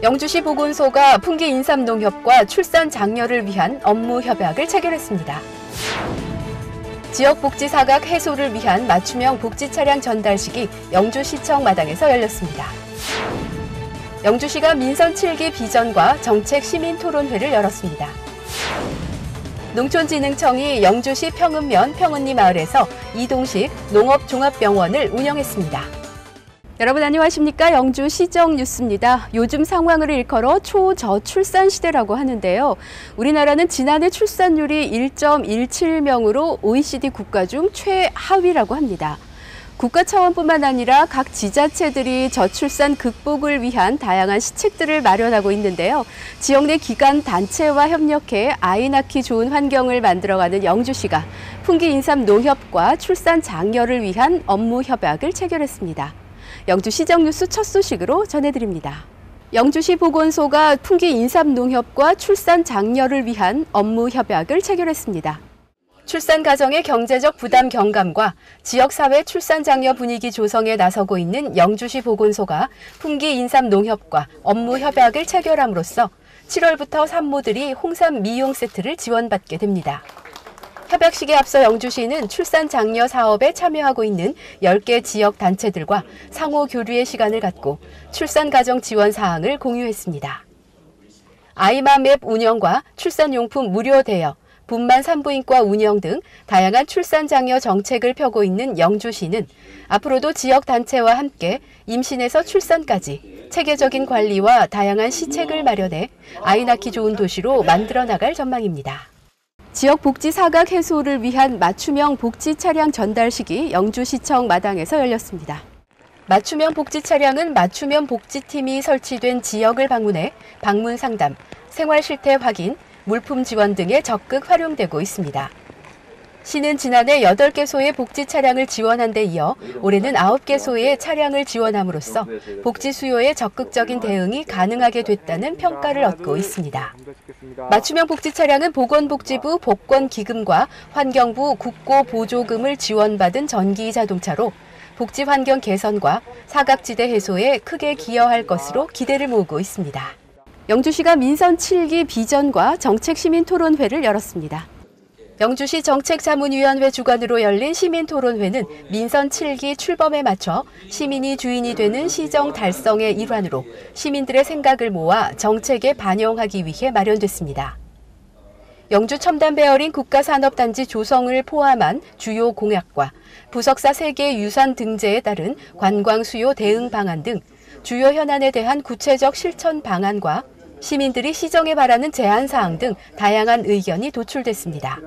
영주시 보건소가 풍기인삼농협과 출산 장려를 위한 업무 협약을 체결했습니다. 지역복지사각 해소를 위한 맞춤형 복지 차량 전달식이 영주시청 마당에서 열렸습니다. 영주시가 민선 7기 비전과 정책 시민 토론회를 열었습니다. 농촌진흥청이 영주시 평은면 평은리 마을에서 이동식 농업종합병원을 운영했습니다. 여러분 안녕하십니까? 영주시정 뉴스입니다. 요즘 상황을 일컬어 초저출산 시대라고 하는데요. 우리나라는 지난해 출산율이 1.17명으로 OECD 국가 중 최하위라고 합니다. 국가 차원뿐만 아니라 각 지자체들이 저출산 극복을 위한 다양한 시책들을 마련하고 있는데요. 지역 내 기관 단체와 협력해 아이 낳기 좋은 환경을 만들어가는 영주시가 풍기인삼농협과 출산 장려를 위한 업무 협약을 체결했습니다. 영주시정 뉴스 첫 소식으로 전해드립니다. 영주시 보건소가 풍기인삼농협과 출산 장려를 위한 업무 협약을 체결했습니다. 출산 가정의 경제적 부담 경감과 지역사회 출산 장려 분위기 조성에 나서고 있는 영주시 보건소가 풍기인삼농협과 업무 협약을 체결함으로써 7월부터 산모들이 홍삼 미용 세트를 지원받게 됩니다. 협약식에 앞서 영주시는 출산 장려 사업에 참여하고 있는 10개 지역 단체들과 상호 교류의 시간을 갖고 출산 가정 지원 사항을 공유했습니다. 아이맘 앱 운영과 출산용품 무료 대여, 분만 산부인과 운영 등 다양한 출산 장려 정책을 펴고 있는 영주시는 앞으로도 지역 단체와 함께 임신에서 출산까지 체계적인 관리와 다양한 시책을 마련해 아이 낳기 좋은 도시로 만들어 나갈 전망입니다. 지역 복지 사각 해소를 위한 맞춤형 복지 차량 전달식이 영주시청 마당에서 열렸습니다. 맞춤형 복지 차량은 맞춤형 복지팀이 설치된 지역을 방문해 방문 상담, 생활 실태 확인, 물품 지원 등에 적극 활용되고 있습니다. 시는 지난해 8개소의 복지 차량을 지원한 데 이어 올해는 9개소의 차량을 지원함으로써 복지 수요에 적극적인 대응이 가능하게 됐다는 평가를 얻고 있습니다. 맞춤형 복지 차량은 보건복지부 복권기금과 환경부 국고보조금을 지원받은 전기 자동차로 복지 환경 개선과 사각지대 해소에 크게 기여할 것으로 기대를 모으고 있습니다. 영주시가 민선 7기 비전과 정책 시민 토론회를 열었습니다. 영주시 정책자문위원회 주관으로 열린 시민토론회는 민선 7기 출범에 맞춰 시민이 주인이 되는 시정 달성의 일환으로 시민들의 생각을 모아 정책에 반영하기 위해 마련됐습니다. 영주 첨단 베어링 국가산업단지 조성을 포함한 주요 공약과 부석사 세계 유산 등재에 따른 관광 수요 대응 방안 등 주요 현안에 대한 구체적 실천 방안과 시민들이 시정에 바라는 제안사항 등 다양한 의견이 도출됐습니다.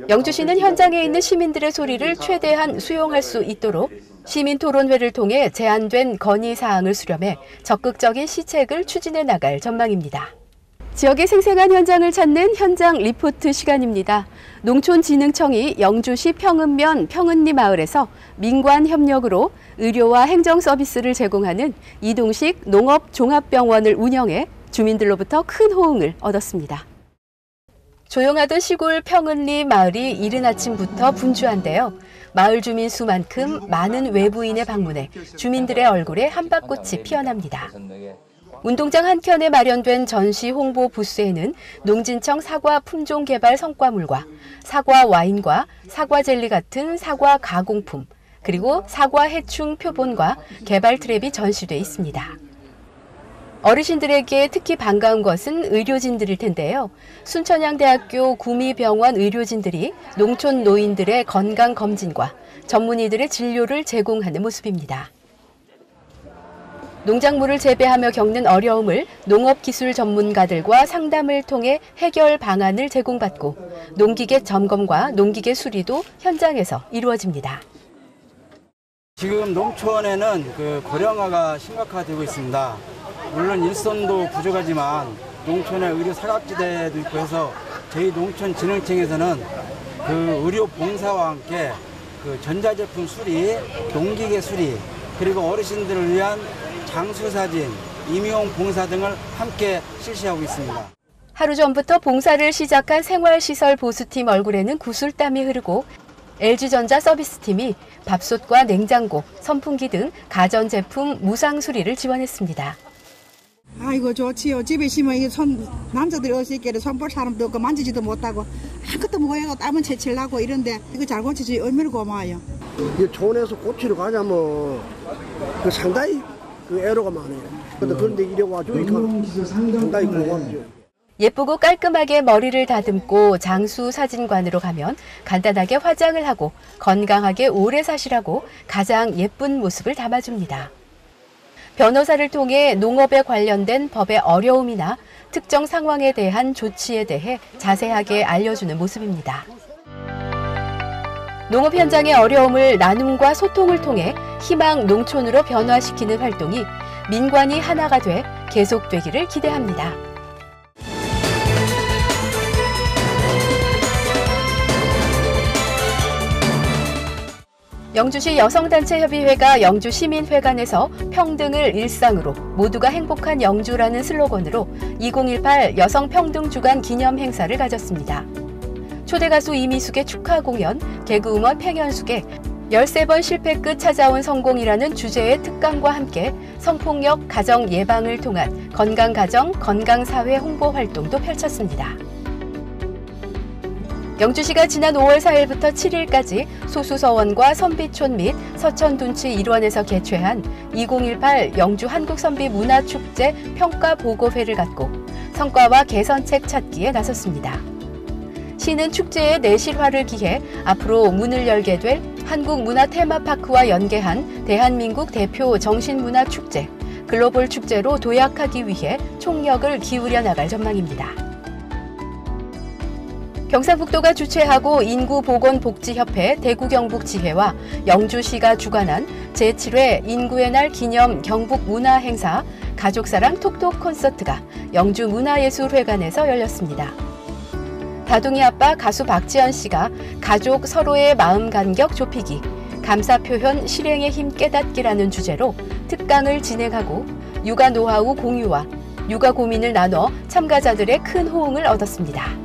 영주시는 현장에 있는 시민들의 소리를 최대한 수용할 수 있도록 시민토론회를 통해 제안된 건의사항을 수렴해 적극적인 시책을 추진해 나갈 전망입니다. 지역의 생생한 현장을 찾는 현장 리포트 시간입니다. 농촌진흥청이 영주시 평은면 평은리 마을에서 민관 협력으로 의료와 행정 서비스를 제공하는 이동식 농업종합병원을 운영해 주민들로부터 큰 호응을 얻었습니다. 조용하던 시골 평은리 마을이 이른 아침부터 분주한데요. 마을 주민 수만큼 많은 외부인의 방문에 주민들의 얼굴에 한밭꽃이 피어납니다. 운동장 한켠에 마련된 전시 홍보 부스에는 농진청 사과 품종 개발 성과물과 사과 와인과 사과 젤리 같은 사과 가공품, 그리고 사과 해충 표본과 개발 트랩이 전시돼 있습니다. 어르신들에게 특히 반가운 것은 의료진들일 텐데요. 순천향대학교 구미병원 의료진들이 농촌 노인들의 건강검진과 전문의들의 진료를 제공하는 모습입니다. 농작물을 재배하며 겪는 어려움을 농업기술 전문가들과 상담을 통해 해결 방안을 제공받고 농기계 점검과 농기계 수리도 현장에서 이루어집니다. 지금 농촌에는 고령화가 심각화되고 있습니다. 물론 일손도 부족하지만 농촌에 의료 사각지대도 있고 해서 저희 농촌진흥청에서는 의료 봉사와 함께 전자제품 수리, 농기계 수리, 그리고 어르신들을 위한 장수사진, 임용 봉사 등을 함께 실시하고 있습니다. 하루 전부터 봉사를 시작한 생활시설 보수팀 얼굴에는 구슬땀이 흐르고 LG전자 서비스팀이 밥솥과 냉장고, 선풍기 등 가전제품 무상 수리를 지원했습니다. 아이고 좋지요. 집에 있으면 남자들이 어서 있게 손볼 사람도 없고 만지지도 못하고 아무것도 뭐해도 땀은 채칠 나고 이런데 이거 잘 고치지 얼마나 고마워요. 이게 촌에서 고치러 가자면 상당히 애로가 많아요. 그런데 이래 와주니까 상당히 고맙죠. 예쁘고 깔끔하게 머리를 다듬고 장수 사진관으로 가면 간단하게 화장을 하고 건강하게 오래 사시라고 가장 예쁜 모습을 담아줍니다. 변호사를 통해 농업에 관련된 법의 어려움이나 특정 상황에 대한 조치에 대해 자세하게 알려주는 모습입니다. 농업 현장의 어려움을 나눔과 소통을 통해 희망 농촌으로 변화시키는 활동이 민관이 하나가 돼 계속되기를 기대합니다. 영주시 여성단체협의회가 영주시민회관에서 평등을 일상으로 모두가 행복한 영주라는 슬로건으로 2018 여성평등주간 기념행사를 가졌습니다. 초대가수 이미숙의 축하 공연, 개그우먼 팽현숙의 13번 실패 끝 찾아온 성공이라는 주제의 특강과 함께 성폭력 가정 예방을 통한 건강가정, 건강사회 홍보 활동도 펼쳤습니다. 영주시가 지난 5월 4일부터 7일까지 소수서원과 선비촌 및 서천둔치 일원에서 개최한 2018 영주 한국선비문화축제 평가보고회를 갖고 성과와 개선책 찾기에 나섰습니다. 시는 축제의 내실화를 기해 앞으로 문을 열게 될 한국문화테마파크와 연계한 대한민국 대표 정신문화축제, 글로벌 축제로 도약하기 위해 총력을 기울여 나갈 전망입니다. 경상북도가 주최하고 인구보건복지협회 대구경북지회와 영주시가 주관한 제7회 인구의 날 기념 경북문화행사 가족사랑 톡톡 콘서트가 영주문화예술회관에서 열렸습니다. 다둥이 아빠 가수 박지현 씨가 가족 서로의 마음 간격 좁히기, 감사 표현 실행의 힘 깨닫기라는 주제로 특강을 진행하고 육아 노하우 공유와 육아 고민을 나눠 참가자들의 큰 호응을 얻었습니다.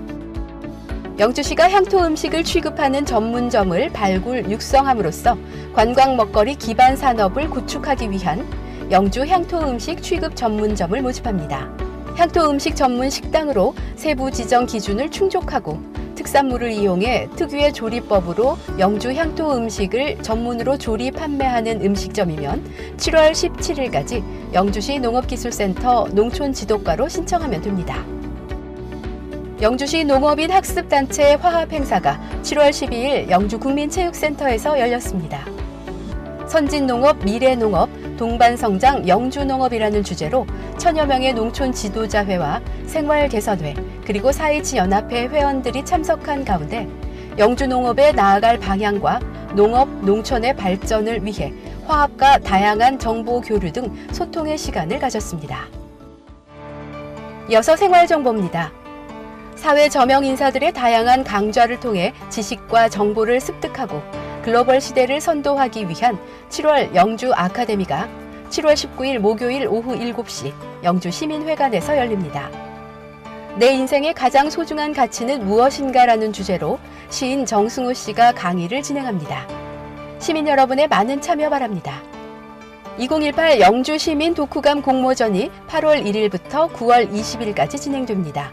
영주시가 향토 음식을 취급하는 전문점을 발굴 육성함으로써 관광 먹거리 기반 산업을 구축하기 위한 영주 향토 음식 취급 전문점을 모집합니다. 향토 음식 전문 식당으로 세부 지정 기준을 충족하고 특산물을 이용해 특유의 조리법으로 영주 향토 음식을 전문으로 조리 판매하는 음식점이면 7월 17일까지 영주시 농업기술센터 농촌지도과로 신청하면 됩니다. 영주시 농업인 학습단체 화합행사가 7월 12일 영주국민체육센터에서 열렸습니다. 선진농업, 미래농업, 동반성장 영주농업이라는 주제로 천여 명의 농촌 지도자회와 생활개선회 그리고 4.27 연합회 회원들이 참석한 가운데 영주농업에 나아갈 방향과 농업, 농촌의 발전을 위해 화합과 다양한 정보 교류 등 소통의 시간을 가졌습니다. 이어서 생활정보입니다. 사회 저명 인사들의 다양한 강좌를 통해 지식과 정보를 습득하고 글로벌 시대를 선도하기 위한 7월 영주 아카데미가 7월 19일 목요일 오후 7시 영주 시민회관에서 열립니다. 내 인생의 가장 소중한 가치는 무엇인가라는 주제로 시인 정승우 씨가 강의를 진행합니다. 시민 여러분의 많은 참여 바랍니다. 2018 영주 시민 독후감 공모전이 8월 1일부터 9월 20일까지 진행됩니다.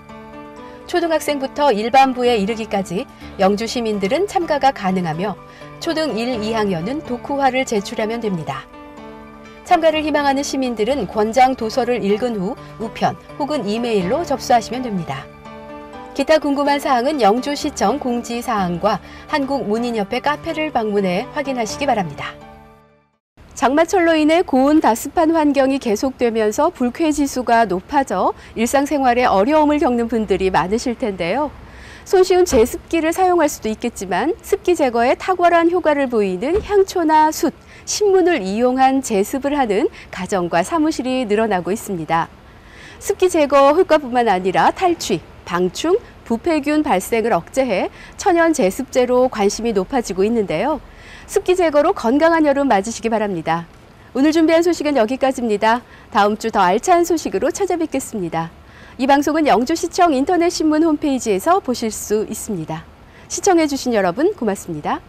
초등학생부터 일반부에 이르기까지 영주 시민들은 참가가 가능하며 초등 1, 2학년은 독후화를 제출하면 됩니다. 참가를 희망하는 시민들은 권장 도서를 읽은 후 우편 혹은 이메일로 접수하시면 됩니다. 기타 궁금한 사항은 영주시청 공지사항과 한국문인협회 카페를 방문해 확인하시기 바랍니다. 장마철로 인해 고온 다습한 환경이 계속되면서 불쾌지수가 높아져 일상생활에 어려움을 겪는 분들이 많으실 텐데요. 손쉬운 제습기를 사용할 수도 있겠지만 습기 제거에 탁월한 효과를 보이는 향초나 숯, 신문을 이용한 제습을 하는 가정과 사무실이 늘어나고 있습니다. 습기 제거 효과뿐만 아니라 탈취, 방충, 부패균 발생을 억제해 천연 제습제로 관심이 높아지고 있는데요. 습기 제거로 건강한 여름 맞으시기 바랍니다. 오늘 준비한 소식은 여기까지입니다. 다음 주 더 알찬 소식으로 찾아뵙겠습니다. 이 방송은 영주시청 인터넷 신문 홈페이지에서 보실 수 있습니다. 시청해주신 여러분 고맙습니다.